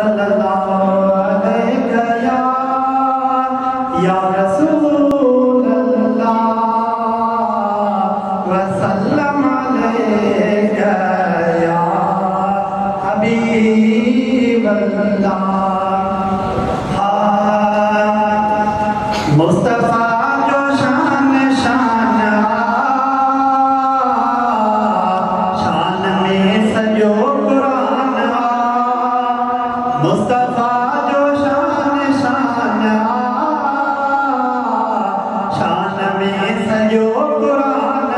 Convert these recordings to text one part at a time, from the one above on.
सल्लल्लाहु अलैहि या रसूल अल्लाह व सल्लम अलैका या हबीब अल्लाह। मुस्तफा जो शान शान शान में सजो कुरान। मुस्तफा जो शान शान शान में सजो कुरान।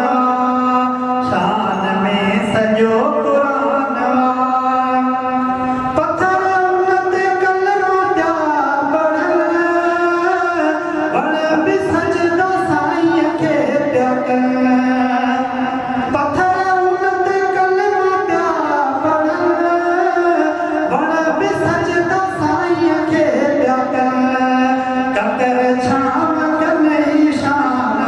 शान में सजो कुरान। पत्थर उन्नत कलमा जा बढ़न बड़ भी सजदा साईं के प्याक। पत्थर उन्नत कलमा जा बढ़न बड़ भी सजदा साईं के प्याक। ककर छाम कन्हई शान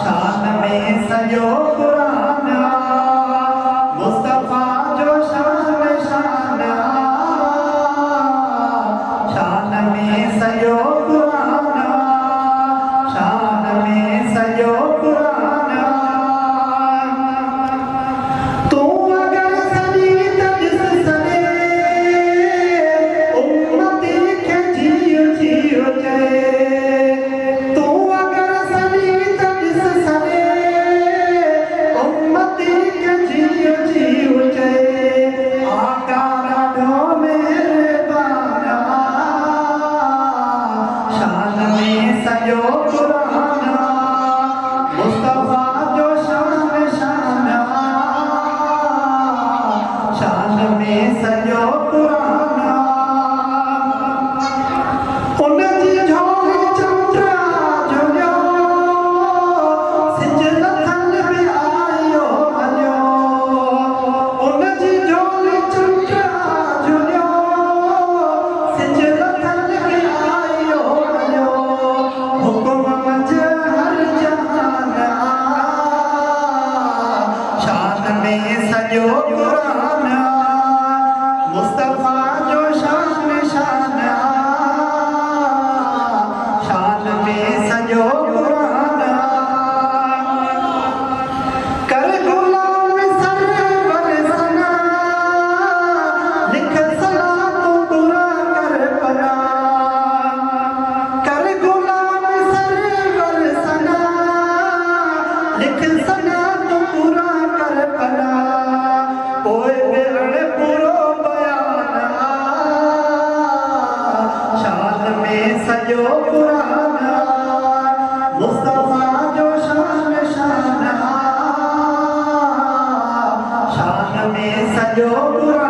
शान में सजो कुरान। मुस्तफा जो शान शान शान में सजो कुरान। शान में सजो कुरान। तू अगर सजी त जिस सने उम्मती के जियो जियो चए। तू अगर सजी त जिस सने उम्मती के जियो जियो चए। आका ॾाढो मेहरबान शान में सजो कुरान। मुस्तफा जो शान शान शान में सजो कुरान। उनजी झोली चंद्रा झुलियो सिज लथन में आयो हलियो। उनजी झोली चंद्रा झुलियो सिज लथन में आयो हलियो। हुकुम मंझ हर जहान शान में सजो कुरान। मुस्तफा जो शान शान शान में सजो कुरान। कर गुलाम सरवर सना लिख सलात पूरा कर परा। कर गुलाम सरवर सना लिख सलात पूरा कर परा। ओए बेअड़ पूरो बयान शान में सजो कुरान। मुस्तफा जो शान शान शान में सजो कुरान।